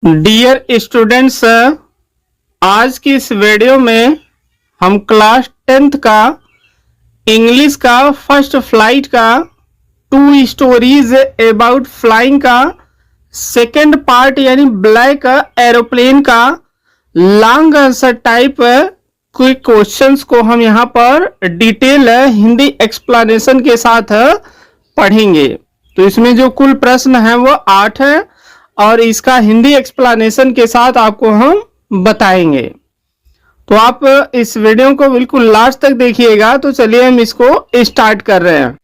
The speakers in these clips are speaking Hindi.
डियर स्टूडेंट्स, आज की इस वीडियो में हम क्लास 10th का इंग्लिश का फर्स्ट फ्लाइट का 2 स्टोरीज अबाउट फ्लाइंग का सेकंड पार्ट यानी ब्लैक एरोप्लेन का long answer type quick questions को हम यहाँ पर डिटेल हिंदी एक्सप्लेनेशन के साथ पढ़ेंगे। तो इसमें जो कुल प्रश्न है वो 8 है और इसका हिंदी एक्सप्लेनेशन के साथ आपको हम बताएंगे। तो आप इस वीडियो को बिल्कुल लास्ट तक देखिएगा। तो चलिए हम इसको स्टार्ट कर रहे हैं।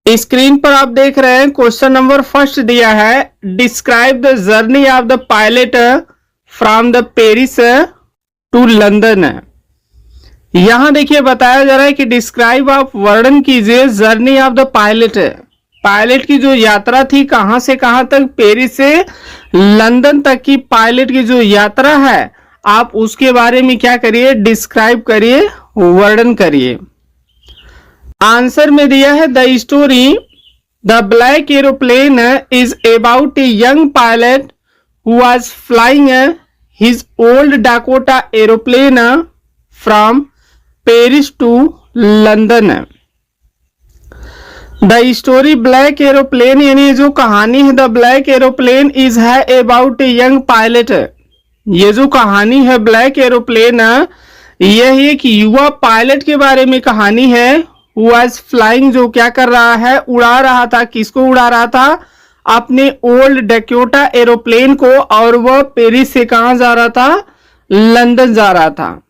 स्क्रीन पर आप देख रहे हैं क्वेश्चन नंबर फर्स्ट दिया है, describe the journey of the pilot from the Paris to London. यहां देखिए बताया जा रहा है कि डिस्क्राइब आप वर्णन कीजिए journey of the pilot, pilot की जो यात्रा थी कहां से कहां तक, पेरिस से लंदन तक की पायलट की जो यात्रा है आप उसके बारे में क्या करिए, डिस्क्राइब करिए, वर्णन करिए। आंसर में दिया है the story the black aeroplane is about a young pilot who was flying his old Dakota aeroplane from Paris to London. The story black aeroplane यानी जो कहानी है द ब्लैक एरोप्लेन इज है अबाउट ए यंग पायलट। ये जो कहानी है ब्लैक एरोप्लेन यह एक युवा पायलट के बारे में कहानी है। हु वाज फ्लाइंग जो क्या कर रहा है, उड़ा रहा था। किसको उड़ा रहा था? अपने ओल्ड डैकोटा एरोप्लेन को। और वह पेरिस से कहां जा रहा था? लंदन जा रहा था।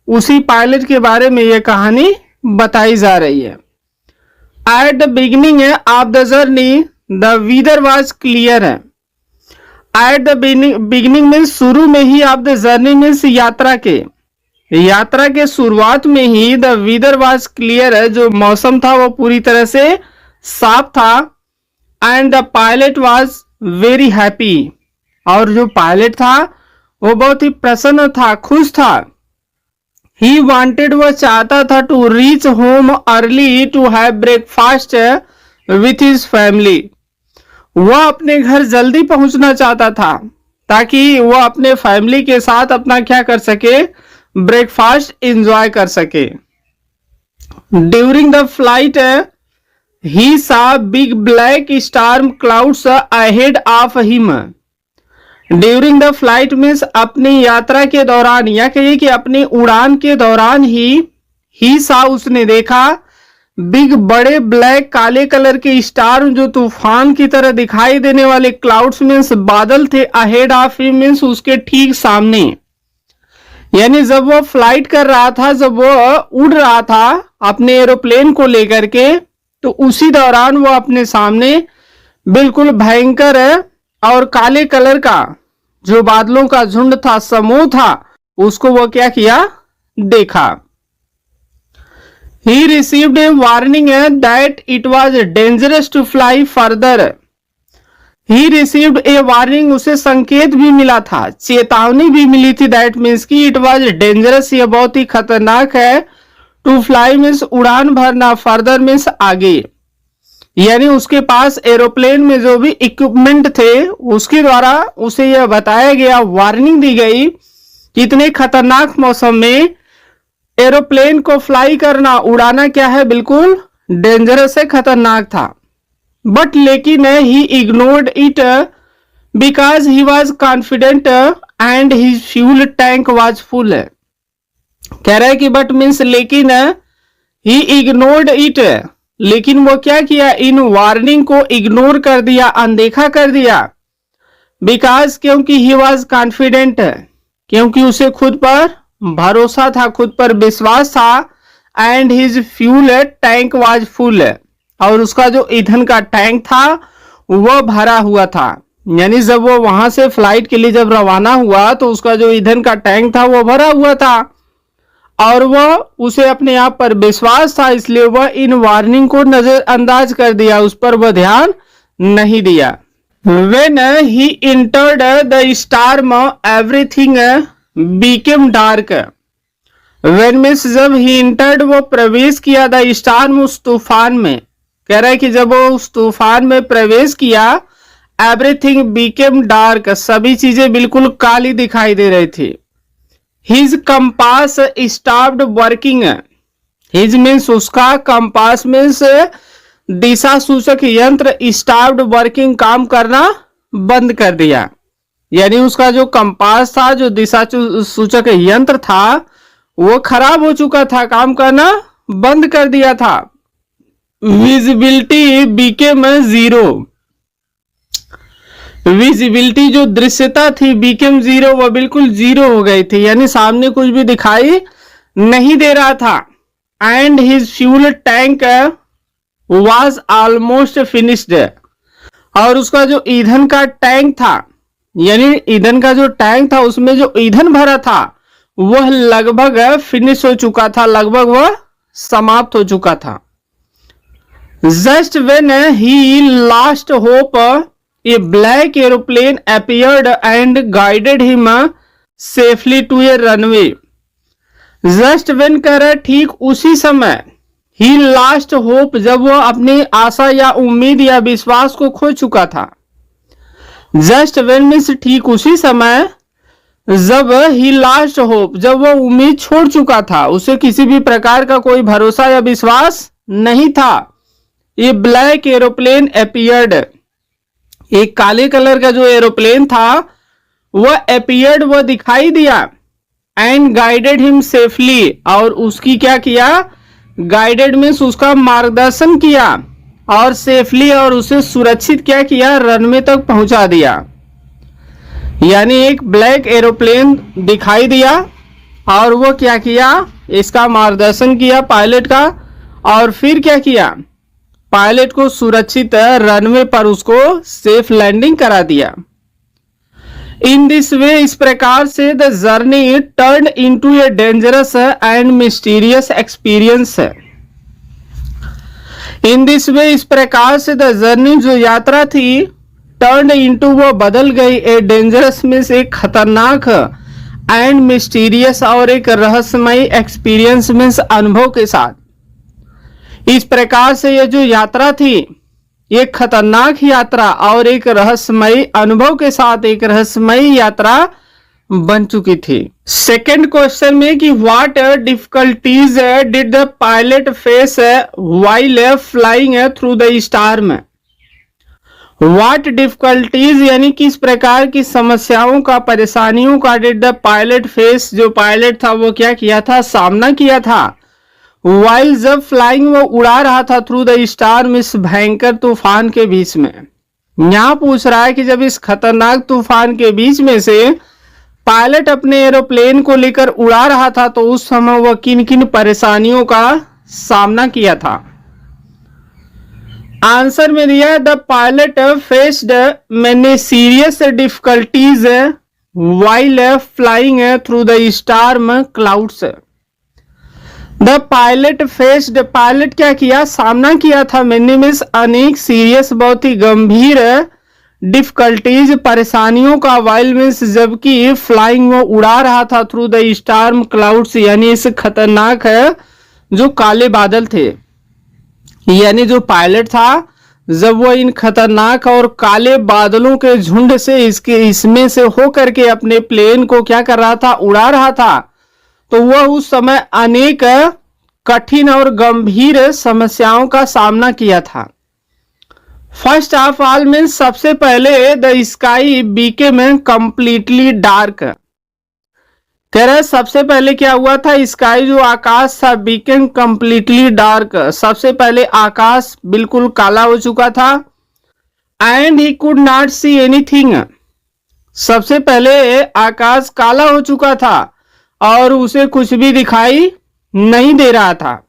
उसी पायलट के बारे में यह कहानी बताई जा रही है। At the beginning of the journey, the weather was clear. At the beginning means शुरू में ही, of the journey means यात्रा के शुरुआत में ही the weather was clear, जो मौसम था वो पूरी तरह से साफ था। And the pilot was very happy, और जो पायलट था वो बहुत ही प्रसन्न था, खुश था। He wanted, वह चाहता था, to reach home early to have breakfast with his family. वह अपने घर जल्दी पहुंचना चाहता था ताकि वह अपने फैमिली के साथ अपना क्या कर सके, ब्रेकफास्ट एंजॉय कर सके। During the flight, he saw big black storm clouds ahead of him. During the flight means अपनी यात्रा के दौरान, या कहिए कि अपनी उड़ान के दौरान ही सा उसने देखा, बिग बड़े ब्लैक काले कलर के स्टार जो तूफान की तरह दिखाई देने वाले क्लाउड्स मीन्स बादल थे, अहेड ऑफ हिम मीन्स उसके ठीक सामने। यानी जब वो फ्लाइट कर रहा था, जब वो उड़ रहा था अपने एरोप्लेन को लेकर के, तो उसी दौरान वो अपने सामने बिल्कुल भयंकर और काले कलर का जो बादलों का झुंड था, समूह था, उसको वो क्या किया, देखा। He received a warning that it was dangerous to fly further. He received a warning, उसे संकेत भी मिला था, चेतावनी भी मिली थी। That means कि it was dangerous, ये बहुत ही खतरनाक है। To fly means उड़ान भरना, further means आगे। यानी उसके पास एरोप्लेन में जो भी इक्विपमेंट थे उसके द्वारा उसे यह बताया गया, वार्निंग दी गई कि इतने खतरनाक मौसम में एरोप्लेन को फ्लाई करना, उड़ाना क्या है, बिल्कुल डेंजरस है, खतरनाक था। बट लेकिन ही ignored it because he was confident and his fuel tank was full. कह रहा है कि बट मीन्स लेकिन, ही इग्नोर्ड इट, लेकिन वो क्या किया, इन वार्निंग को इग्नोर कर दिया, अनदेखा कर दिया। बिकॉज क्योंकि ही वॉज कॉन्फिडेंट, क्योंकि उसे खुद पर भरोसा था, खुद पर विश्वास था। And his fuel tank was full, और उसका जो ईंधन का टैंक था वह भरा हुआ था। यानी जब वो वहां से फ्लाइट के लिए जब रवाना हुआ तो उसका जो ईंधन का टैंक था वो भरा हुआ था और वह उसे अपने आप पर विश्वास था, इसलिए वह इन वार्निंग को नजरअंदाज कर दिया, उस पर वह ध्यान नहीं दिया। When he entered the storm, everything became dark. When means जब he entered, वो प्रवेश किया, the storm उस तूफान में। कह रहा है कि जब वो उस तूफान में प्रवेश किया, एवरीथिंग बिकेम डार्क, सभी चीजें बिल्कुल काली दिखाई दे रही थी। His compass stopped working, his means उसका, कंपास मीन्स दिशा सूचक यंत्र, स्टॉप्ड वर्किंग काम करना बंद कर दिया। यानी उसका जो कंपास था, जो दिशा सूचक यंत्र था, वो खराब हो चुका था, काम करना बंद कर दिया था। विजिबिलिटी बिकेम जीरो, विजिबिलिटी जो दृश्यता थी बिकेम जीरो, वो बिल्कुल जीरो हो गई थी, यानी सामने कुछ भी दिखाई नहीं दे रहा था। And his fuel tank was almost finished, और उसका जो ईंधन का टैंक था, यानी ईंधन का जो टैंक था उसमें जो ईंधन भरा था वह लगभग फिनिश हो चुका था, लगभग वह समाप्त हो चुका था। Just when he last hope a black aeroplane appeared and guided him safely to a runway. Just when कह रहा, ठीक उसी समय, ही लास्ट होप, जब वह अपनी आशा या उम्मीद या विश्वास को खो चुका था। जस्ट व्हेन मीन्स ठीक उसी समय, जब ही लास्ट होप, जब वह उम्मीद छोड़ चुका था, उसे किसी भी प्रकार का कोई भरोसा या विश्वास नहीं था। ये ब्लैक एरोप्लेन अपीयर्ड, एक काले कलर का जो एरोप्लेन था वह अपीयर्ड, वह दिखाई दिया। एंड गाइडेड हिम सेफली, और उसकी क्या किया, गाइडेड मीन्स उसका मार्गदर्शन किया, और सेफली, और उसे सुरक्षित क्या किया, रनवे तक पहुंचा दिया। यानी एक ब्लैक एरोप्लेन दिखाई दिया और वो क्या किया, इसका मार्गदर्शन किया पायलट का, और फिर क्या किया, पायलट को सुरक्षित रनवे पर उसको सेफ लैंडिंग करा दिया। इन दिस वे, इस प्रकार से the journey turn into a dangerous and mysterious experience. In this way, इस प्रकार से द जर्नी, जो यात्रा थी, टर्न इनटू, वो बदल गई, ए डेंजरस मीन्स एक खतरनाक, एंड मिस्टीरियस, और एक रहस्यमयी, एक्सपीरियंस मीन्स अनुभव के साथ। इस प्रकार से ये जो यात्रा थी, एक खतरनाक यात्रा और एक रहस्यमयी अनुभव के साथ एक रहस्यमयी यात्रा बन चुकी थी। सेकंड क्वेश्चन में कि what difficulties did the pilot face while flying through the storm. What difficulties यानी किस प्रकार की समस्याओं का, परेशानियों का, डिड द पायलट फेस, जो पायलट था वो क्या किया था, सामना किया था। वाइल, जब फ्लाइंग, वो उड़ा रहा था, थ्रू द स्टार्म, इस भयंकर तूफान के बीच में। यहां पूछ रहा है कि जब इस खतरनाक तूफान के बीच में से पायलट अपने एरोप्लेन को लेकर उड़ा रहा था, तो उस समय वह किन किन परेशानियों का सामना किया था। आंसर में दिया, the pilot faced many serious difficulties while flying through the storm clouds. The pilot faced, pilot क्या किया, सामना किया था, मैनी मीन्स अनेक, सीरियस बहुत ही गंभीर, डिफिकल्टीज परेशानियों का, वाइल मीन्स जबकि, फ्लाइंग वो उड़ा रहा था, थ्रू द स्टार्म क्लाउड्स यानी इस खतरनाक जो काले बादल थे। यानी जो पायलट था, जब वो इन खतरनाक और काले बादलों के झुंड से इसमें से होकर के अपने प्लेन को क्या कर रहा था, उड़ा रहा था, तो वह उस समय अनेक कठिन और गंभीर समस्याओं का सामना किया था। फर्स्ट ऑफ ऑल मीन्स सबसे पहले, the sky Beckham completely dark. कह रहे सबसे पहले क्या हुआ था, स्काई जो आकाश था, बीकेम कंप्लीटली डार्क, सबसे पहले आकाश बिल्कुल काला हो चुका था। And he could not see anything, सबसे पहले आकाश काला हो चुका था और उसे कुछ भी दिखाई नहीं दे रहा था।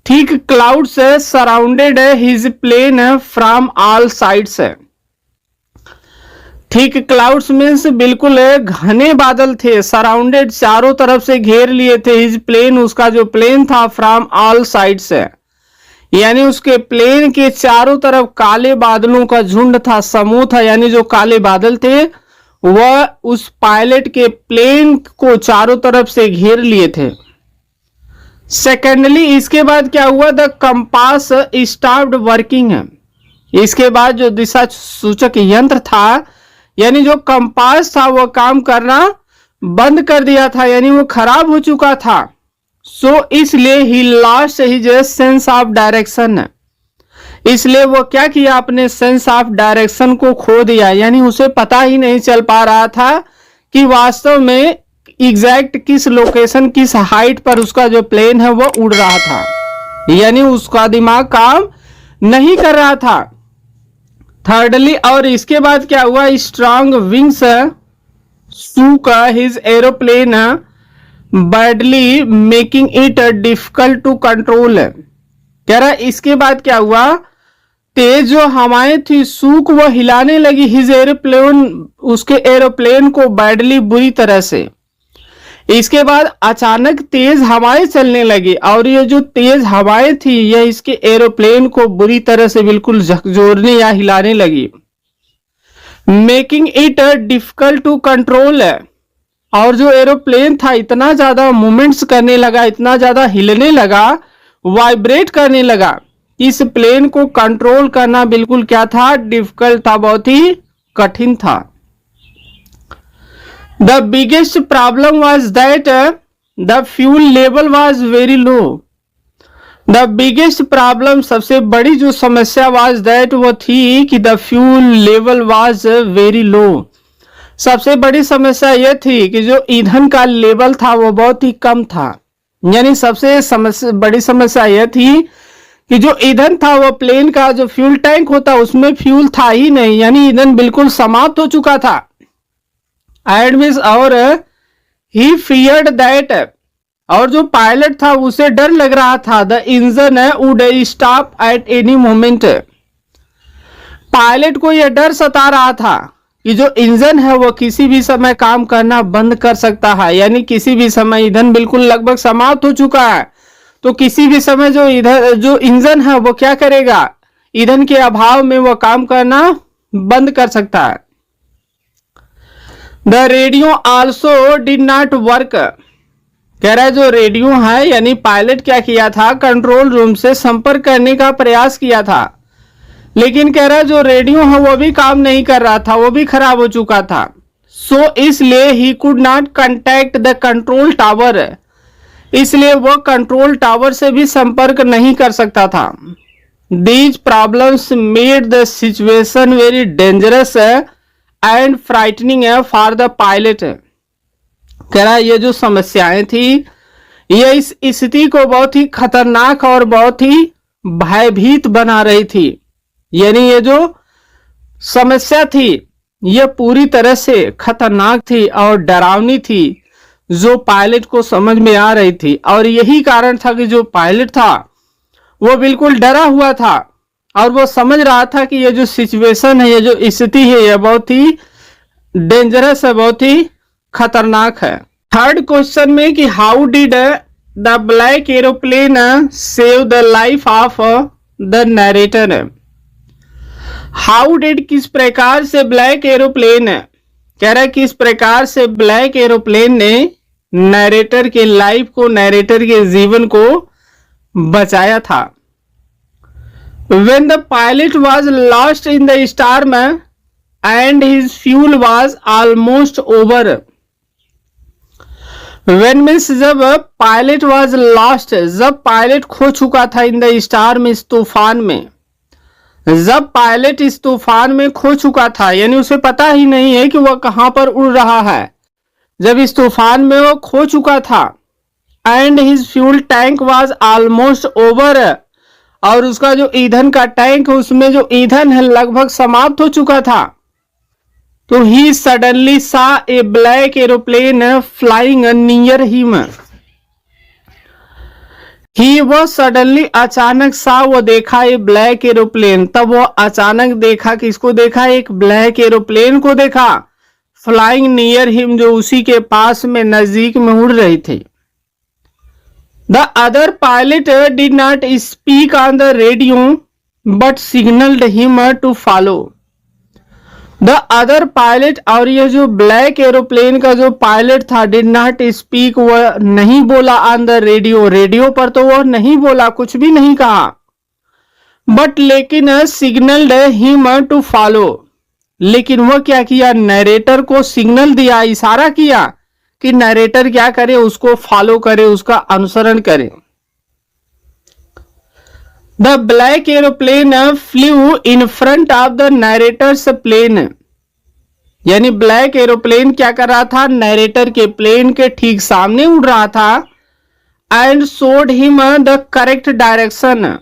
Thick clouds surrounded his plane from all sides. Thick clouds means बिल्कुल घने बादल थे, सराउंडेड चारों तरफ से घेर लिए थे, हिज प्लेन उसका जो प्लेन था, फ्रॉम ऑल साइड्स यानी उसके प्लेन के चारों तरफ काले बादलों का झुंड था, समूह था, यानी जो काले बादल थे वह उस पायलट के प्लेन को चारों तरफ से घेर लिए थे। सेकेंडली इसके बाद क्या हुआ, द कंपास स्टॉप्ड वर्किंग। इसके बाद जो दिशा सूचक यंत्र था यानी जो कंपास था वो काम करना बंद कर दिया था, यानी वो खराब हो चुका था। सो इसलिए he lost his sense of direction, इसलिए वो क्या किया, अपने सेंस ऑफ डायरेक्शन को खो दिया, यानी उसे पता ही नहीं चल पा रहा था कि वास्तव में एग्जैक्ट किस लोकेशन किस हाइट पर उसका जो प्लेन है वो उड़ रहा था, यानी उसका दिमाग काम नहीं कर रहा था। थर्डली, और इसके बाद क्या हुआ, strong wings shook his aeroplane badly making it difficult to control. कह रहा इसके बाद क्या हुआ, तेज जो हवाएं थी सूक वो हिलाने लगी हिज एरोप्लेन, उसके एरोप्लेन को बैडली बुरी तरह से। इसके बाद अचानक तेज हवाएं चलने लगी और ये जो तेज हवाएं थी यह इसके एरोप्लेन को बुरी तरह से बिल्कुल झकझोरने या हिलाने लगी। Making it difficult to control, और जो एरोप्लेन था इतना ज्यादा मूवमेंट्स करने लगा, इतना ज्यादा हिलने लगा, वाइब्रेट करने लगा, इस प्लेन को कंट्रोल करना बिल्कुल क्या था, डिफिकल्ट था, बहुत ही कठिन था। The biggest problem was that the fuel level was very low. The biggest problem, सबसे बड़ी जो समस्या was that वो थी कि the fuel level was very low. सबसे बड़ी समस्या यह थी कि जो ईंधन का लेवल था वो बहुत ही कम था, यानी सबसे बड़ी समस्या यह थी कि जो ईंधन था वो प्लेन का जो फ्यूल टैंक होता उसमें फ्यूल था ही नहीं, यानी ईंधन बिल्कुल समाप्त हो चुका था। एडमिस और ही फियर्ड दैट, और जो पायलट था उसे डर लग रहा था, the engine would stop at any moment. Pilot को यह डर सता रहा था कि जो इंजन है वो किसी भी समय काम करना बंद कर सकता है, यानी किसी भी समय ईंधन बिल्कुल लगभग समाप्त हो चुका है, तो किसी भी समय जो इंजन है वो क्या करेगा, ईंधन के अभाव में वो काम करना बंद कर सकता है। The radio also did not work, कह रहा है जो रेडियो है यानी पायलट क्या किया था, कंट्रोल रूम से संपर्क करने का प्रयास किया था, लेकिन कह रहा है जो रेडियो है वो भी काम नहीं कर रहा था, वो भी खराब हो चुका था। सो इसलिए he could not contact the control tower, इसलिए वो कंट्रोल टावर से भी संपर्क नहीं कर सकता था। These problems made the situation very dangerous and frightening for the pilot, कह रहा है ये जो समस्याएं थी ये इस स्थिति को बहुत ही खतरनाक और बहुत ही भयभीत बना रही थी, यानी ये जो समस्या थी ये पूरी तरह से खतरनाक थी और डरावनी थी, जो पायलट को समझ में आ रही थी, और यही कारण था कि जो पायलट था वो बिल्कुल डरा हुआ था और वो समझ रहा था कि ये जो सिचुएशन है, ये जो स्थिति है, ये बहुत ही डेंजरस है, बहुत ही खतरनाक है। थर्ड क्वेश्चन में कि how did the black aeroplane save the life of the narrator, how did किस प्रकार से ब्लैक एरोप्लेन, कह रहा है किस प्रकार से ब्लैक एरोप्लेन ने नरेटर के लाइफ को, नरेटर के जीवन को बचाया था। When the pilot was lost in the storm and his fuel was almost over. When means जब पायलट was lost, जब पायलट खो चुका था in the storm, इस तूफान में, जब पायलट इस तूफान में खो चुका था, यानी उसे पता ही नहीं है कि वह कहां पर उड़ रहा है, जब इस तूफान में वो खो चुका था। And his fuel tank was almost over, और उसका जो ईंधन का टैंक है उसमें जो ईंधन है लगभग समाप्त हो चुका था। तो ही सडनली सा a black aeroplane flying near him, he वो सडनली अचानक सा वो देखा ए ब्लैक एरोप्लेन, तब वो अचानक देखा किसको देखा, एक ब्लैक एरोप्लेन को देखा, फ्लाइंग नियर हिम, जो उसी के पास में नजदीक में उड़ रही थी। The other pilot did not speak on the radio but signaled him to follow. The other pilot, और ये जो ब्लैक एरोप्लेन का जो पायलट था, did not speak, वह नहीं बोला on the radio, रेडियो पर तो वह नहीं बोला, कुछ भी नहीं कहा। बट लेकिन सिग्नल्ड हिम टू फॉलो, लेकिन वह क्या किया, नरेटर को सिग्नल दिया, इशारा किया कि नरेटर क्या करे, उसको फॉलो करे, उसका अनुसरण करे। The black aeroplane flew in front of the narrator's plane, यानी ब्लैक एरोप्लेन क्या कर रहा था, नरेटर के प्लेन के ठीक सामने उड़ रहा था। And showed him the correct direction,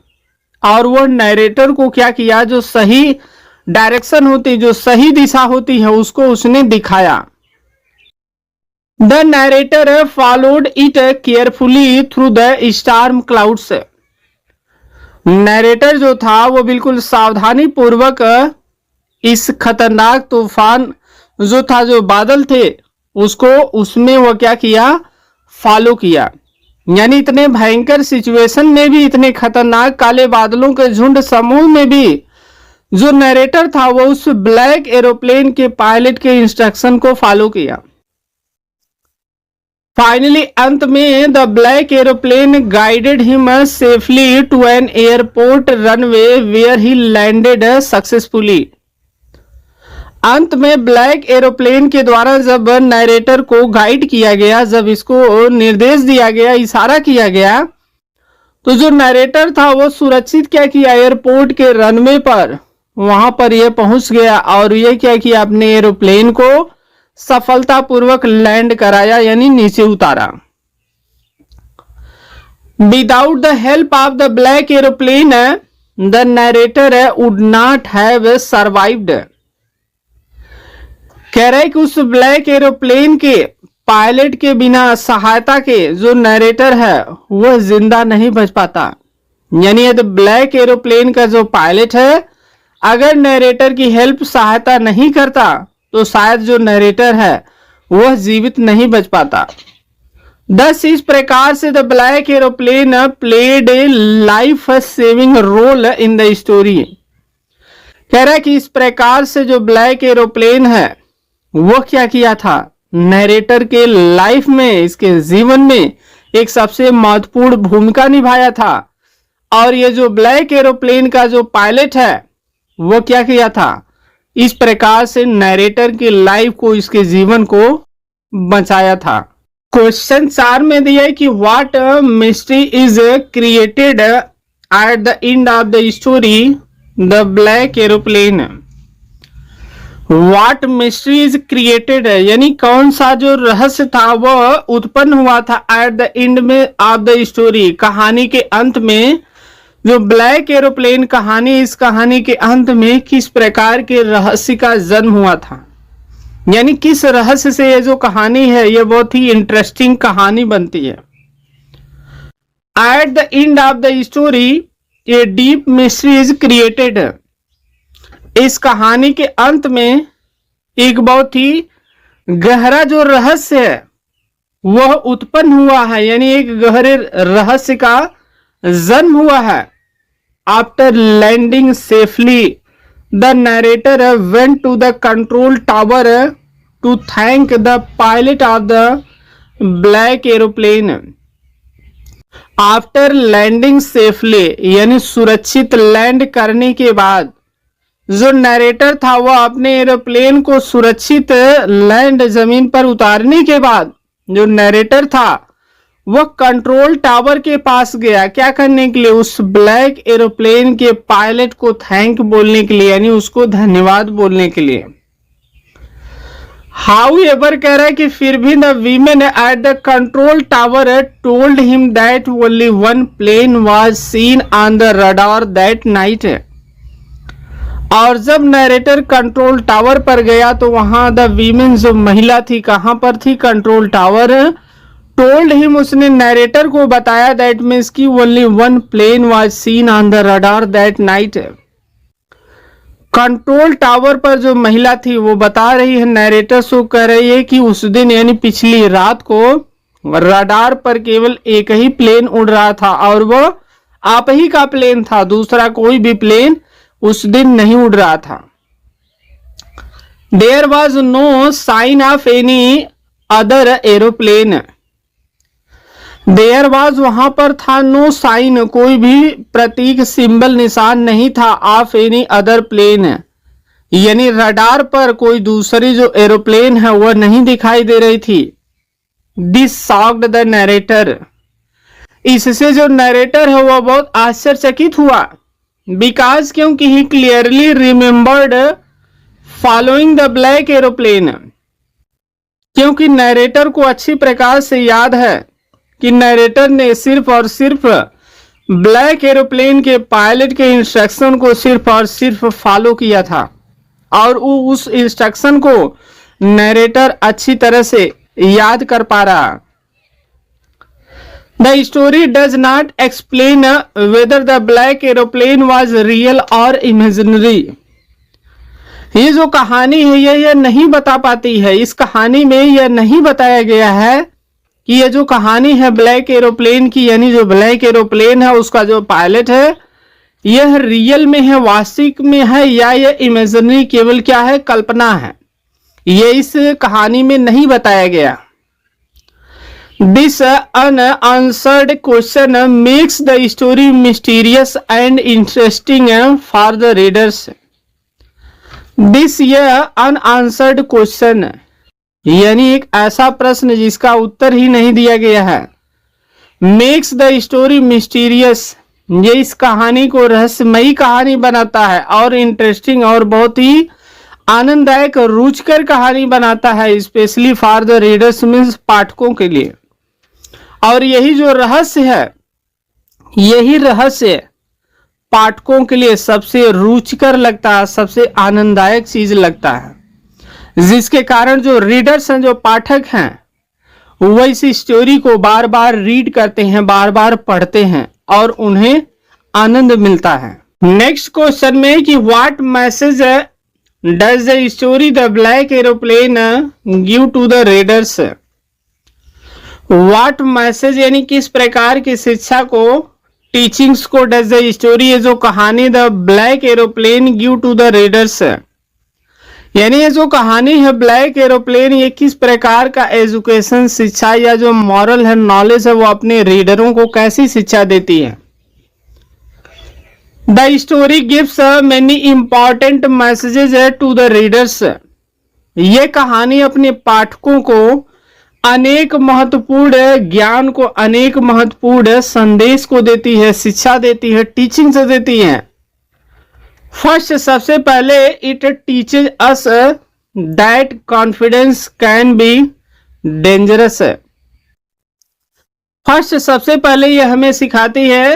और वो नरेटर को क्या किया, जो सही डायरेक्शन होती, जो सही दिशा होती है, उसको उसने दिखाया। The narrator followed it carefully through the storm clouds, narrator जो था वो बिल्कुल सावधानी पूर्वक इस खतरनाक तूफान जो था, जो बादल थे, उसको उसमें वो क्या किया, फॉलो किया। यानी इतने भयंकर सिचुएशन में भी, इतने खतरनाक काले बादलों के झुंड समूह में भी जो नरेटर था वो उस ब्लैक एरोप्लेन के पायलट के इंस्ट्रक्शन को फॉलो किया। फाइनली अंत में the black aeroplane guided him safely to an airport runway where he landed successfully. अंत में ब्लैक एरोप्लेन के द्वारा जब नरेटर को गाइड किया गया, जब इसको निर्देश दिया गया, इशारा किया गया, तो जो नरेटर था वो सुरक्षित क्या किया, एयरपोर्ट के रनवे पर वहां पर यह पहुंच गया और ये क्या किया, अपने एरोप्लेन को सफलतापूर्वक लैंड कराया, यानी नीचे उतारा। Without the help of the black aeroplane the narrator would not have survived. कह रहे कि उस ब्लैक एरोप्लेन के पायलट के बिना, सहायता के, जो नरेटर है वह जिंदा नहीं बच पाता। यानी यदि ब्लैक एरोप्लेन का जो पायलट है अगर नरेटर की हेल्प, सहायता नहीं करता, तो शायद जो नरेटर है वह जीवित नहीं बच पाता। दस इस प्रकार से the black aeroplane played a life saving role in the story. कह रहा है कि इस प्रकार से जो ब्लैक एरोप्लेन है वो क्या किया था, नरेटर के लाइफ में, इसके जीवन में एक सबसे महत्वपूर्ण भूमिका निभाया था। और ये जो ब्लैक एरोप्लेन का जो पायलट है वो क्या किया था, इस प्रकार से नरेटर की लाइफ को, इसके जीवन को बचाया था। क्वेश्चन 4 में दिया है कि what mystery is created at the end of the story the black aeroplane. What mystery is created, यानी कौन सा जो रहस्य था वह उत्पन्न हुआ था एट द एंड में ऑफ द स्टोरी, कहानी के अंत में। जो ब्लैक एरोप्लेन कहानी, इस कहानी के अंत में किस प्रकार के रहस्य का जन्म हुआ था, यानी किस रहस्य से ये जो कहानी है ये बहुत ही इंटरेस्टिंग कहानी बनती है। At the end of the story a deep mystery is created. इस कहानी के अंत में एक बहुत ही गहरा जो रहस्य है वह उत्पन्न हुआ है, यानी एक गहरे रहस्य का जन्म हुआ है। After landing safely the narrator went to the control tower to thank the pilot of the black aeroplane. After landing safely, यानी सुरक्षित लैंड करने के बाद जो नरेटर था वह अपने एरोप्लेन को सुरक्षित लैंड, जमीन पर उतारने के बाद जो नरेटर था वह कंट्रोल टावर के पास गया, क्या करने के लिए, उस ब्लैक एरोप्लेन के पायलट को थैंक बोलने के लिए, यानी उसको धन्यवाद बोलने के लिए। हाउ एवर कह रहा है कि फिर भी the women at the control tower told him that only one plane was seen on the radar that night. और जब नरेटर कंट्रोल टावर पर गया तो वहां द वीमेन जो महिला थी, कहां पर थी, कंट्रोल टावर। टोल्ड हिम, उसने नरेटर को बताया, दैट मीन्स की only one plane was seen on the radar that night. Control tower पर जो महिला थी वो बता रही है, नरेटर से कह रही है कि उस दिन यानी पिछली रात को रडार पर केवल एक ही प्लेन उड़ रहा था और वो आप ही का प्लेन था, दूसरा कोई भी प्लेन उस दिन नहीं उड़ रहा था। There was no sign of any other aeroplane. There was, वहां पर था, नो साइन, कोई भी प्रतीक, सिंबल, निशान नहीं था, ऑफ एनी अदर प्लेन, यानी रडार पर कोई दूसरी जो एरोप्लेन है वह नहीं दिखाई दे रही थी। दिस शॉक्ड द नरेटर, इससे जो नरेटर है वह बहुत आश्चर्यचकित हुआ। बिकॉज, क्योंकि he clearly remembered following the black aeroplane, क्योंकि नरेटर को अच्छी प्रकार से याद है कि नरेटर ने सिर्फ और सिर्फ ब्लैक एरोप्लेन के पायलट के इंस्ट्रक्शन को सिर्फ और सिर्फ फॉलो किया था और उस इंस्ट्रक्शन को नरेटर अच्छी तरह से याद कर पा रहा। The story does not explain whether the black aeroplane was real और इमेजिनरी, ये जो कहानी है यह नहीं बता पाती है, इस कहानी में यह नहीं बताया गया है कि ये जो कहानी है ब्लैक एरोप्लेन की, यानी जो ब्लैक एरोप्लेन है उसका जो पायलट है यह रियल में है, वास्तविक में है, या यह इमेजिनरी केवल क्या है, कल्पना है, ये इस कहानी में नहीं बताया गया। This unanswered question makes the story mysterious and interesting for the readers. This यह अनआंसर्ड क्वेश्चन, यानी एक ऐसा प्रश्न जिसका उत्तर ही नहीं दिया गया है, मेक्स द स्टोरी मिस्टीरियस, ये इस कहानी को रहस्यमयी कहानी बनाता है और इंटरेस्टिंग और बहुत ही आनंददायक रुचिकर कहानी बनाता है, specially for the readers means पाठकों के लिए। और यही जो रहस्य है, यही रहस्य पाठकों के लिए सबसे रुचिकर लगता है, सबसे आनंददायक चीज लगता है, जिसके कारण जो रीडर्स हैं, जो पाठक हैं, वो इस स्टोरी को बार बार रीड करते हैं, बार बार पढ़ते हैं और उन्हें आनंद मिलता है। नेक्स्ट क्वेश्चन में कि what message does the story the black aeroplane give to the readers. What message यानी किस प्रकार की शिक्षा को, टीचिंग्स को डज द स्टोरी, ये जो कहानी the black aeroplane give to the readers, यानी ये जो कहानी है ब्लैक एरोप्लेन ये किस प्रकार का एजुकेशन, शिक्षा या जो मॉरल है, नॉलेज है, वो अपने रीडरों को कैसी शिक्षा देती है। The story gives many important messages to the readers, ये कहानी अपने पाठकों को अनेक महत्वपूर्ण ज्ञान को, अनेक महत्वपूर्ण संदेश को देती है, शिक्षा देती है, टीचिंग से देती है। फर्स्ट, सबसे पहले it teaches us that confidence can be dangerous. First, सबसे पहले यह हमें सिखाती है,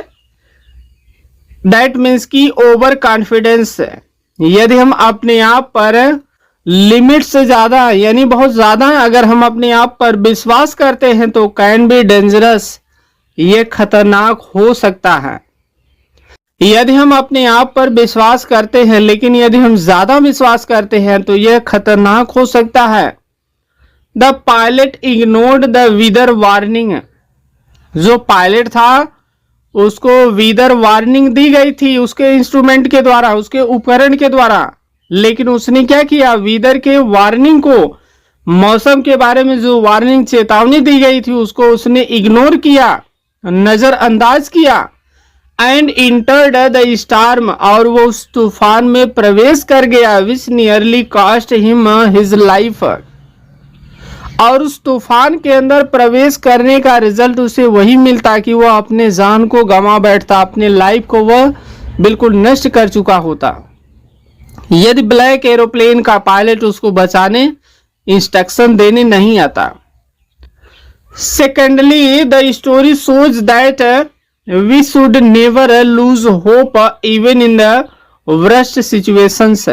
दैट मीन्स की ओवर कॉन्फिडेंस, यदि हम अपने आप पर लिमिट से ज्यादा यानी बहुत ज्यादा अगर हम अपने आप पर विश्वास करते हैं तो कैन बी डेंजरस, ये खतरनाक हो सकता है। यदि हम अपने आप पर विश्वास करते हैं लेकिन यदि हम ज्यादा विश्वास करते हैं तो यह खतरनाक हो सकता है। The pilot ignored the wither warning, जो पायलट था उसको वीदर वार्निंग दी गई थी उसके इंस्ट्रूमेंट के द्वारा, उसके उपकरण के द्वारा, लेकिन उसने क्या किया, वीदर के वार्निंग को, मौसम के बारे में जो वार्निंग चेतावनी दी गई थी उसको उसने इग्नोर किया, नजरअंदाज किया। एंड इंटर्ड द स्टार्म, और वो उस तूफान में प्रवेश कर गया, विच nearly cost him his life, और उस तूफान के अंदर प्रवेश करने का रिजल्ट उसे वही मिलता कि वह अपने जान को गंवा बैठता, अपने लाइफ को वह बिल्कुल नष्ट कर चुका होता यदि ब्लैक एरोप्लेन का पायलट उसको बचाने, इंस्ट्रक्शन देने नहीं आता। Secondly, the story shows that we should never lose hope even in the worst situations.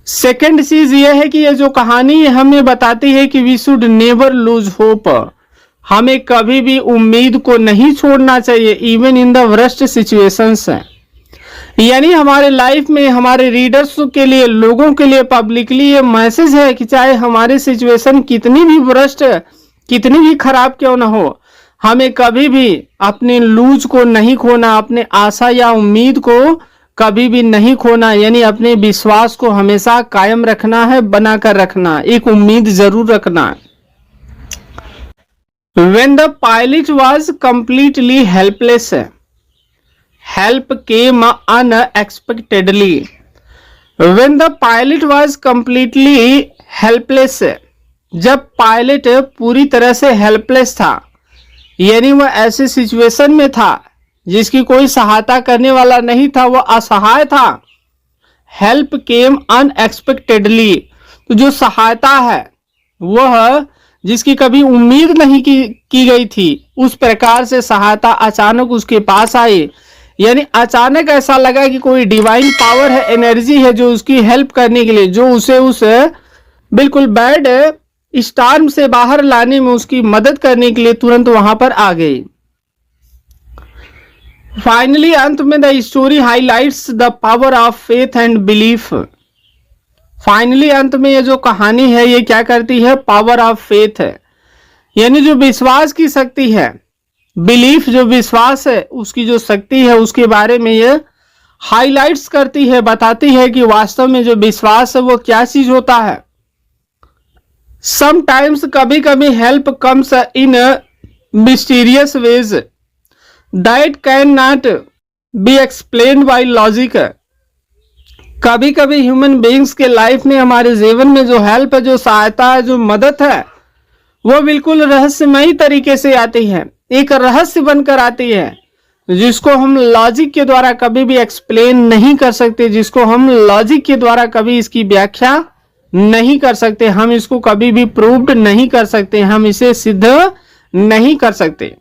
Second चीज यह है कि यह जो कहानी हमें बताती है कि we should never lose hope, हमें कभी भी उम्मीद को नहीं छोड़ना चाहिए, even in the worst situations. यानी हमारे लाइफ में हमारे रीडर्स के लिए, लोगों के लिए, पब्लिकली ये मैसेज है कि चाहे हमारी सिचुएशन कितनी भी वर्स्ट, कितनी भी खराब क्यों ना हो, हमें कभी भी अपने लूज को नहीं खोना, अपने आशा या उम्मीद को कभी भी नहीं खोना, यानी अपने विश्वास को हमेशा कायम रखना है, बनाकर रखना, एक उम्मीद जरूर रखना है। When the pilot was completely helpless, help came unexpectedly. When the pilot was completely helpless, जब पायलट पूरी तरह से हेल्पलेस था, यानी वह ऐसे सिचुएशन में था जिसकी कोई सहायता करने वाला नहीं था, वह असहाय था। हेल्प केम अनएक्सपेक्टेडली, तो जो सहायता है वह जिसकी कभी उम्मीद नहीं की गई थी, उस प्रकार से सहायता अचानक उसके पास आई। यानी अचानक ऐसा लगा कि कोई डिवाइन पावर है, एनर्जी है जो उसकी हेल्प करने के लिए, जो उसे उस बिल्कुल बैड स्टार्म से बाहर लाने में उसकी मदद करने के लिए तुरंत वहां पर आ गई। फाइनली अंत में the story highlights the power of faith and belief. Finally अंत में ये जो कहानी है ये क्या करती है, पावर ऑफ फेथ है, यानी जो विश्वास की शक्ति है, बिलीफ जो विश्वास है उसकी जो शक्ति है उसके बारे में ये हाईलाइट्स करती है, बताती है कि वास्तव में जो विश्वास है वो क्या चीज होता है। समटाइम्स कभी कभी help comes in mysterious ways that can not be explained by logic. कभी कभी ह्यूमन बीइंग्स के लाइफ में, हमारे जीवन में जो हेल्प है, जो सहायता है, जो मदद है, वो बिल्कुल रहस्यमयी तरीके से आती है, एक रहस्य बनकर आती है जिसको हम लॉजिक के द्वारा कभी भी एक्सप्लेन नहीं कर सकते, जिसको हम लॉजिक के द्वारा कभी इसकी व्याख्या नहीं कर सकते, हम इसको कभी भी प्रूव्ड नहीं कर सकते, हम इसे सिद्ध नहीं कर सकते।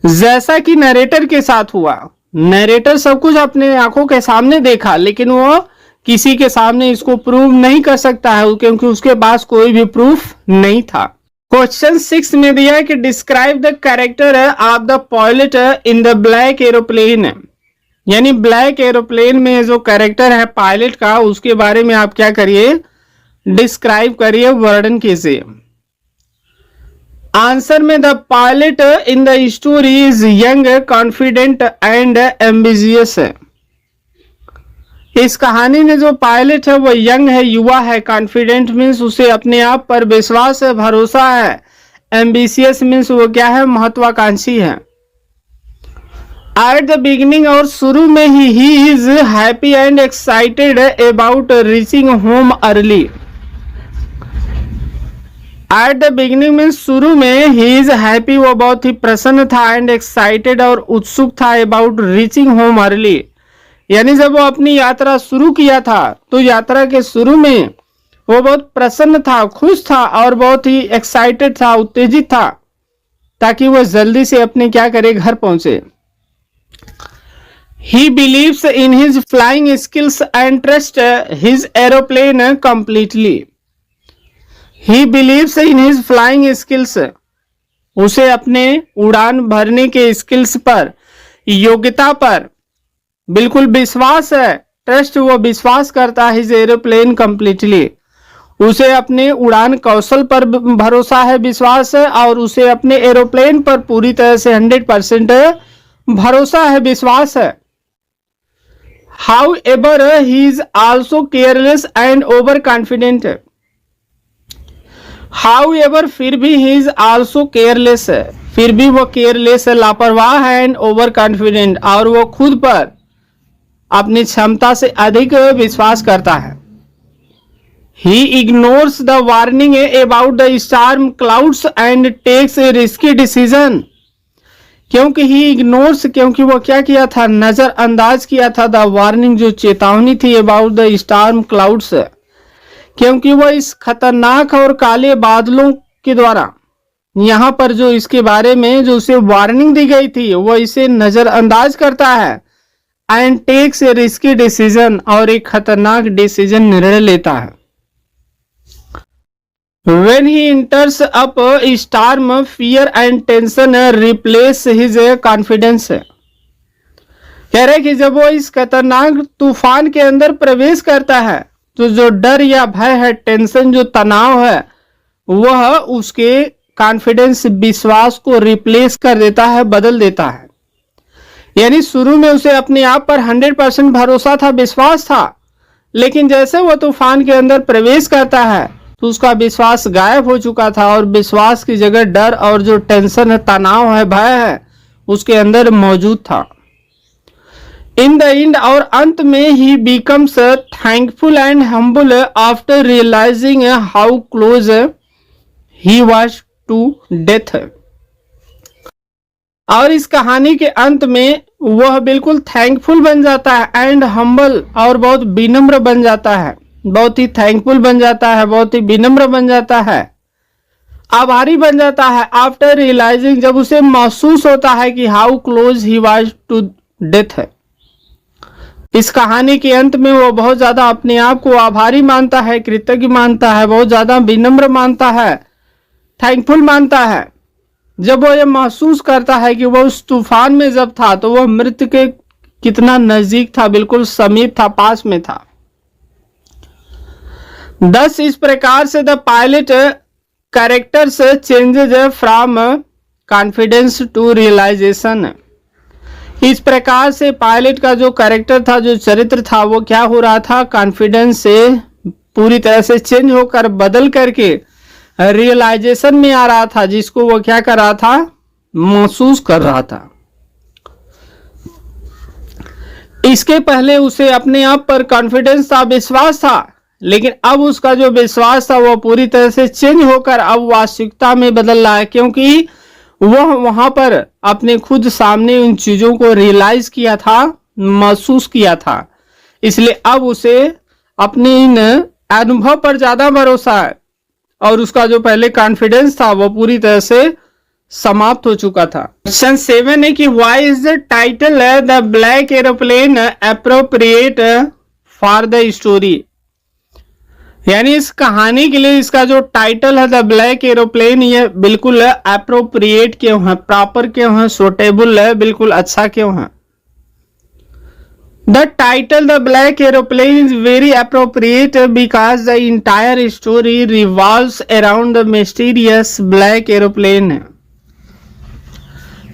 जैसा कि नरेटर के साथ हुआ, नरेटर सब कुछ अपने आंखों के सामने देखा, लेकिन वो किसी के सामने इसको प्रूव नहीं कर सकता है क्योंकि उसके पास कोई भी प्रूफ नहीं था। क्वेश्चन 6 में दिया है कि describe the character of the pilot in the black aeroplane, यानी ब्लैक एरोप्लेन में जो कैरेक्टर है पायलट का, उसके बारे में आप क्या करिए, डिस्क्राइब करिए, वर्णन कीजिए। आंसर में the pilot in the story is young, confident and ambitious. इस कहानी में जो पायलट है वो यंग है, युवा है, कॉन्फिडेंट मीन्स उसे अपने आप पर विश्वास है, भरोसा है, एम्बिशियस मीन्स वो क्या है, महत्वाकांक्षी है। एट द बिगिनिंग, और शुरू में he is happy and excited about reaching home early. At the beginning means शुरू में, ही इज हैप्पी वो बहुत ही प्रसन्न था, एंड एक्साइटेड और उत्सुक था, अबाउट रीचिंग होम अर्ली, यानी जब वो अपनी यात्रा शुरू किया था तो यात्रा के शुरू में वो बहुत प्रसन्न था, खुश था और बहुत ही एक्साइटेड था, उत्तेजित था, ताकि वो जल्दी से अपने क्या करे, घर पहुंचे। He believes in his flying skills and trusts his aeroplane completely. He believes in his flying skills. उसे अपने उड़ान भरने के स्किल्स पर, योग्यता पर बिल्कुल विश्वास है। ट्रस्ट, वो विश्वास करता है, his aeroplane completely. उसे अपने उड़ान कौशल पर भरोसा है, विश्वास है, और उसे अपने एरोप्लेन पर पूरी तरह से 100% भरोसा है, विश्वास है। However, he is also careless and overconfident. However, फिर भी he is also careless है, फिर भी वो केयरलेस है, लापरवाह है, एंड ओवर कॉन्फिडेंट, और वो खुद पर अपनी क्षमता से अधिक विश्वास करता है। He ignores the warning about the storm clouds and takes a risky decision. क्योंकि ही इग्नोर्स, क्योंकि वो क्या किया था, नजरअंदाज किया था, द वार्निंग जो चेतावनी थी, अबाउट द स्टार्म क्लाउड्स, क्योंकि वो इस खतरनाक और काले बादलों के द्वारा, यहाँ पर जो इसके बारे में जो उसे वार्निंग दी गई थी, वो इसे नजरअंदाज करता है, and takes a risky decision, और एक खतरनाक डिसीजन, निर्णय लेता है। When he enters up a storm, fear and tension replace his confidence. कह रहे कि जब वो इस खतरनाक तूफान के अंदर प्रवेश करता है तो जो डर या भय है, टेंशन, जो तनाव है, वह उसके कॉन्फिडेंस, विश्वास को रिप्लेस कर देता है, बदल देता है। यानी शुरू में उसे अपने आप पर 100% भरोसा था, विश्वास था, लेकिन जैसे वो तूफान के अंदर प्रवेश करता है तो उसका विश्वास गायब हो चुका था और विश्वास की जगह डर और जो टेंशन है, तनाव है, भय है, उसके अंदर मौजूद था। इन द एंड, और अंत में ही becomes thankful and humble after realising how close he was to death. और इस कहानी के अंत में वह बिल्कुल थैंकफुल बन जाता है एंड हम्बल, और बहुत विनम्र बन जाता है, बहुत ही थैंकफुल बन जाता है, बहुत ही विनम्र बन जाता है, आभारी बन जाता है। आफ्टर रियलाइजिंग, जब उसे महसूस होता है कि how close he was to death है। इस कहानी के अंत में वो बहुत ज्यादा अपने आप को आभारी मानता है, कृतज्ञ मानता है, बहुत ज्यादा विनम्र मानता है, थैंकफुल मानता है। जब वो ये महसूस करता है कि वो उस तूफान में जब था तो वह मृत्यु के कितना नजदीक था, बिल्कुल समीप था, पास में था। दस इस प्रकार से the pilot character's changes from confidence to realisation. इस प्रकार से पायलट का जो कैरेक्टर था, जो चरित्र था, वो क्या हो रहा था, कॉन्फिडेंस से पूरी तरह से चेंज होकर, बदल करके रियलाइजेशन में आ रहा था, जिसको वो क्या कर रहा था, महसूस कर रहा था। इसके पहले उसे अपने आप पर कॉन्फिडेंस था, विश्वास था, लेकिन अब उसका जो विश्वास था वो पूरी तरह से चेंज होकर अब वास्तविकता में बदल रहा है, क्योंकि वह वहां पर अपने खुद सामने उन चीजों को रियलाइज किया था, महसूस किया था। इसलिए अब उसे अपने इन अनुभव पर ज्यादा भरोसा है और उसका जो पहले कॉन्फिडेंस था वो पूरी तरह से समाप्त हो चुका था। क्वेश्चन 7 है कि why is the title the black aeroplane appropriate for the story. यानी इस कहानी के लिए इसका जो टाइटल है द ब्लैक एरोप्लेन, ये बिल्कुल एप्रोप्रिएट क्यों है, प्रॉपर क्यों है, सूटेबल है, बिल्कुल अच्छा क्यों है। The title The Black Aeroplane is very appropriate because the entire story revolves around the mysterious black aeroplane.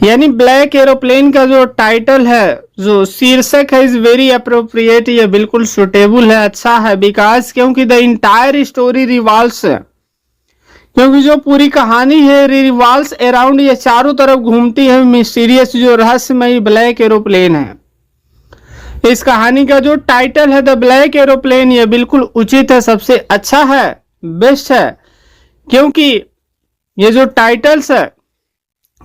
यानी ब्लैक एरोप्लेन का जो टाइटल है, जो शीर्षक है, इज वेरी अप्रोप्रिएट, ये बिल्कुल सुटेबल है, अच्छा है। बिकॉज, क्योंकि द इंटायर स्टोरी रिवॉल्व्स, क्योंकि जो पूरी कहानी है रिवॉल्व्स अराउंड, ये चारों तरफ घूमती है मिस्टीरियस, जो रहस्यमयी ब्लैक एरोप्लेन है। इस कहानी का जो टाइटल है द ब्लैक एरोप्लेन, ये बिल्कुल उचित है, सबसे अच्छा है, बेस्ट है, क्योंकि ये जो टाइटल्स है,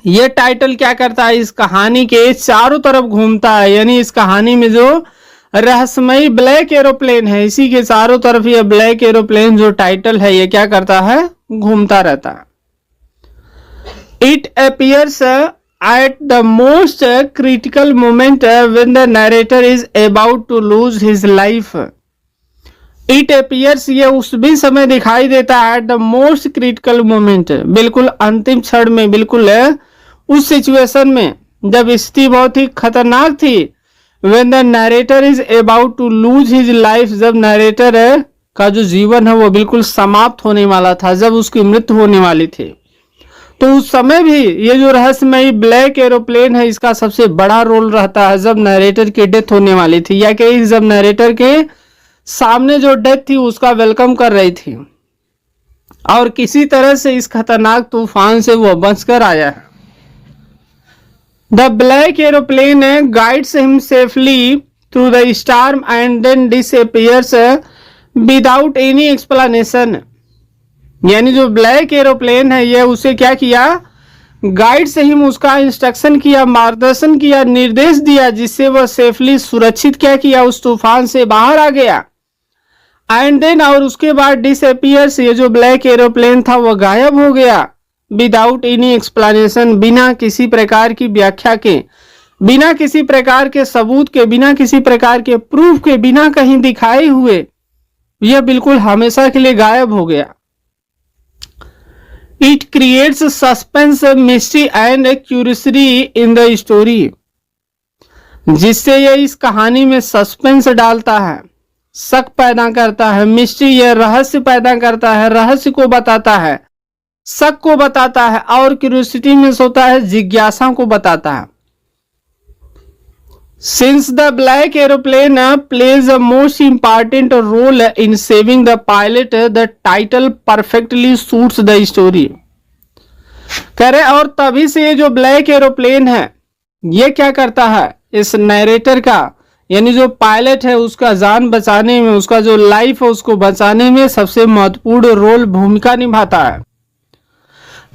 ये टाइटल क्या करता है, इस कहानी के चारों तरफ घूमता है। यानी इस कहानी में जो रहस्यमयी ब्लैक एरोप्लेन है, इसी के चारों तरफ ये ब्लैक एरोप्लेन जो टाइटल है, ये क्या करता है, घूमता रहता है। It appears at the most critical moment when the narrator is about to lose his life. It appears, ये उस भी समय दिखाई देता है, at the most critical moment, बिल्कुल अंतिम क्षण में, बिल्कुल उस सिचुएशन में जब स्थिति बहुत ही खतरनाक थी। when the narrator is about to lose his life, जब नरेटर का जो जीवन है वो बिल्कुल समाप्त होने वाला था, जब उसकी मृत्यु होने वाली थी, तो उस समय भी ये जो रहस्यमयी ब्लैक एरोप्लेन है, इसका सबसे बड़ा रोल रहता है जब नरेटर की डेथ होने वाली थी, या कि जब नरेटर के सामने जो डेथ थी उसका वेलकम कर रही थी, और किसी तरह से इस खतरनाक तूफान से वो बचकर आया है। The black aeroplane guides him safely through the storm and then disappears without any explanation. यानी जो ब्लैक एरोप्लेन है, ये उसे क्या किया, गाइड से ही उसका इंस्ट्रक्शन किया, मार्गदर्शन किया, निर्देश दिया, जिससे वह सेफली, सुरक्षित क्या किया, उस तूफान से बाहर आ गया। एंड देन, और उसके बाद डिसअपीयर्स, ये जो ब्लैक एरोप्लेन था वो गायब हो गया, विदाउट एनी एक्सप्लेनेशन, बिना किसी प्रकार की व्याख्या के, बिना किसी प्रकार के सबूत के, बिना किसी प्रकार के प्रूफ के, बिना कहीं दिखाए हुए, यह बिल्कुल हमेशा के लिए गायब हो गया। It creates suspense, mystery and curiosity in the story, जिससे यह इस कहानी में सस्पेंस डालता है, शक पैदा करता है, मिस्ट्री, यह रहस्य पैदा करता है, रहस्य को बताता है, शक को बताता है, और क्यूरियोसिटी में होता है, जिज्ञासा को बताता है। Since the black aeroplane plays a most important role in saving the pilot, the title perfectly suits the story. कह रहे और तभी से ये जो ब्लैक एरोप्लेन है ये क्या करता है, इस नरेटर का यानी जो पायलट है उसका जान बचाने में, उसका जो लाइफ है उसको बचाने में सबसे महत्वपूर्ण रोल भूमिका निभाता है.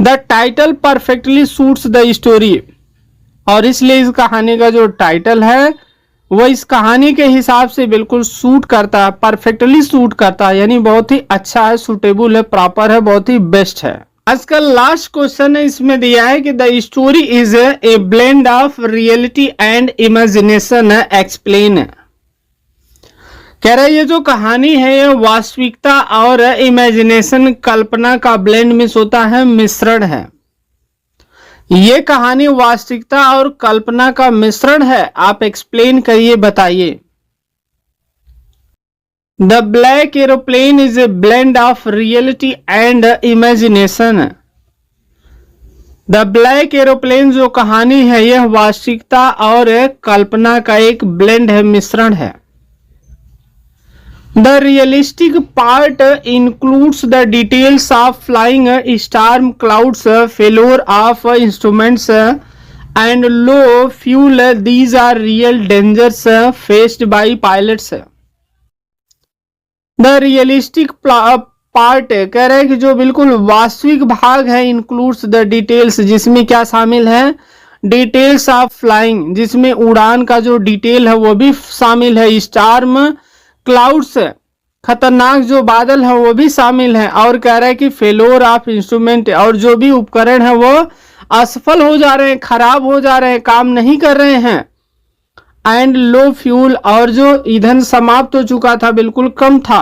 The title perfectly suits the story, और इसलिए इस कहानी का जो टाइटल है वो इस कहानी के हिसाब से बिल्कुल सूट करता है, परफेक्टली सूट करता है, यानी बहुत ही अच्छा है, सुटेबल है, प्रॉपर है, बहुत ही बेस्ट है. आज का लास्ट क्वेश्चन है, इसमें दिया है कि the story is a blend of reality and imagination, explain. कह रहे ये जो कहानी है ये वास्तविकता और इमेजिनेशन, कल्पना का ब्लेंड मिस होता है, मिश्रण है. ये कहानी वास्तविकता और कल्पना का मिश्रण है. आप एक्सप्लेन करिए, बताइए. The black aeroplane is a blend of reality and imagination. The black aeroplane जो कहानी है यह वास्तविकता और कल्पना का एक ब्लेंड है, मिश्रण है. The realistic part includes the details of flying storm clouds, failure of instruments, and low fuel. These are real dangers faced by pilots. The realistic part कह रहे हैं कि जो बिल्कुल वास्तविक भाग है, includes the details, जिसमें क्या शामिल है, details of flying, जिसमें उड़ान का जो डिटेल है वो भी शामिल है, स्टार्म क्लाउड्स, खतरनाक जो बादल है वो भी शामिल है, और कह रहा है कि फेलोर ऑफ इंस्ट्रूमेंट, और जो भी उपकरण है वो असफल हो जा रहे हैं, खराब हो जा रहे हैं, काम नहीं कर रहे हैं. एंड लो फ्यूल, और जो ईंधन समाप्त हो चुका था, बिल्कुल कम था.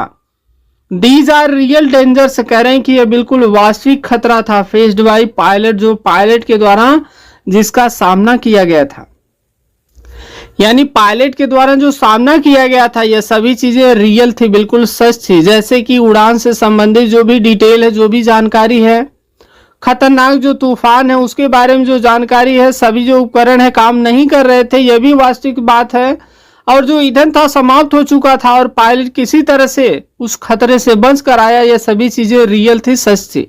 दीज आर रियल डेंजर्स, कह रहे हैं कि यह बिल्कुल वास्तविक खतरा था, फेस्ड बाई पायलट, जो पायलट के द्वारा जिसका सामना किया गया था, यानी पायलट के द्वारा जो सामना किया गया था, यह सभी चीजें रियल थी, बिल्कुल सच थी. जैसे कि उड़ान से संबंधित जो भी डिटेल है, जो भी जानकारी है, खतरनाक जो तूफान है उसके बारे में जो जानकारी है, सभी जो उपकरण है काम नहीं कर रहे थे, यह भी वास्तविक बात है. और जो ईंधन था समाप्त हो चुका था और पायलट किसी तरह से उस खतरे से बच कर आया, यह सभी चीजें रियल थी, सच थी.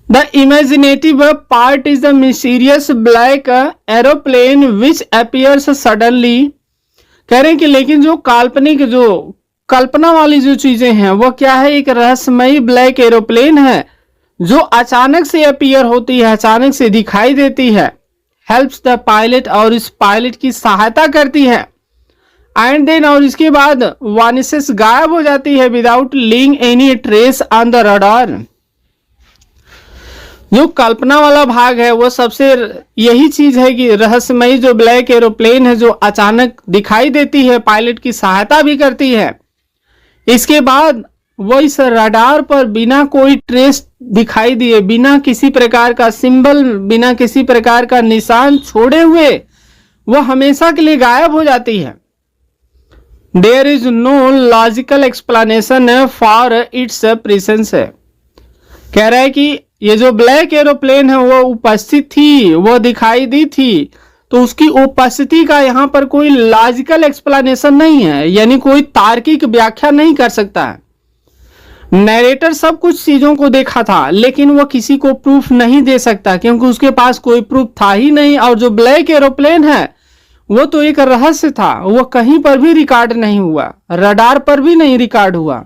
The imaginative part is the mysterious black aeroplane which appears suddenly. कह रहे हैं कि लेकिन जो काल्पनिक, जो कल्पना वाली जो चीजें हैं वो क्या है, एक रहस्यमयी ब्लैक एरोप्लेन है जो अचानक से अपीयर होती है, अचानक से दिखाई देती है. हेल्प्स द पायलट, और इस पायलट की सहायता करती है. एंड देन, और इसके बाद वानिसेस, गायब हो जाती है, without leaving any trace on the radar. जो कल्पना वाला भाग है वो सबसे यही चीज है कि रहस्यमयी जो ब्लैक एरोप्लेन है जो अचानक दिखाई देती है, पायलट की सहायता भी करती है. इसके बाद वो इस रडार पर बिना कोई ट्रेस दिखाई दिए, बिना किसी प्रकार का सिंबल, बिना किसी प्रकार का निशान छोड़े हुए वो हमेशा के लिए गायब हो जाती है. There is no logical explanation for its presence. कह रहा है कि ये जो ब्लैक एरोप्लेन है वो उपस्थित थी, वो दिखाई दी थी, तो उसकी उपस्थिति का यहाँ पर कोई लॉजिकल एक्सप्लेनेशन नहीं है, यानी कोई तार्किक व्याख्या नहीं कर सकता है. नरेटर सब कुछ चीजों को देखा था लेकिन वो किसी को प्रूफ नहीं दे सकता क्योंकि उसके पास कोई प्रूफ था ही नहीं. और जो ब्लैक एरोप्लेन है वो तो एक रहस्य था, वो कहीं पर भी रिकॉर्ड नहीं हुआ, रडार पर भी नहीं रिकॉर्ड हुआ,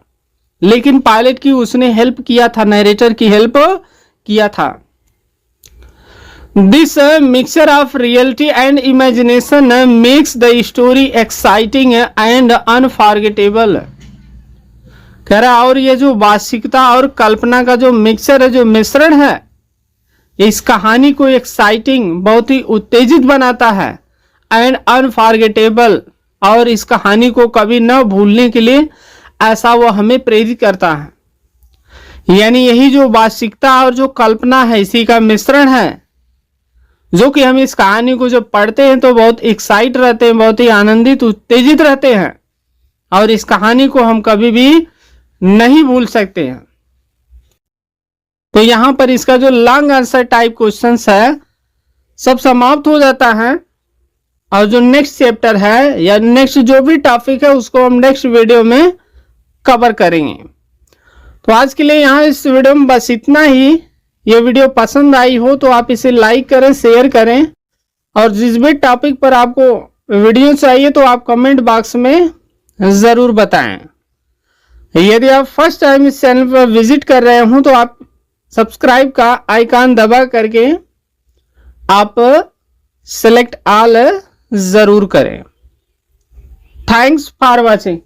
लेकिन पायलट की उसने हेल्प किया था, नरेटर की हेल्प किया था. This mixture of reality and imagination makes the story exciting and unforgettable. कह रहा और ये जो वास्तविकता और कल्पना का जो मिक्सचर है, जो मिश्रण है, इस कहानी को एक्साइटिंग, बहुत ही उत्तेजित बनाता है, एंड अनफॉरगेटेबल, और इस कहानी को कभी न भूलने के लिए ऐसा वो हमें प्रेरित करता है. यानी यही जो वास्तविकता और जो कल्पना है इसी का मिश्रण है, जो कि हम इस कहानी को जब पढ़ते हैं तो बहुत एक्साइट रहते हैं, बहुत ही आनंदित, उत्तेजित रहते हैं, और इस कहानी को हम कभी भी नहीं भूल सकते हैं. तो यहां पर इसका जो लॉन्ग आंसर टाइप क्वेश्चंस है सब समाप्त हो जाता है. और जो नेक्स्ट चैप्टर है या नेक्स्ट जो भी टॉपिक है उसको हम नेक्स्ट वीडियो में कवर करेंगे। तो आज के लिए यहाँ इस वीडियो में बस इतना ही। ये वीडियो पसंद आई हो तो आप इसे लाइक करें, शेयर करें, और जिस भी टॉपिक पर आपको वीडियो चाहिए तो आप कमेंट बॉक्स में ज़रूर बताएं। यदि आप फर्स्ट टाइम इस चैनल पर विजिट कर रहे हो तो आप सब्सक्राइब का आइकन दबा करके आप सेलेक्ट ऑल ज़रूर करें। Thanks for watching.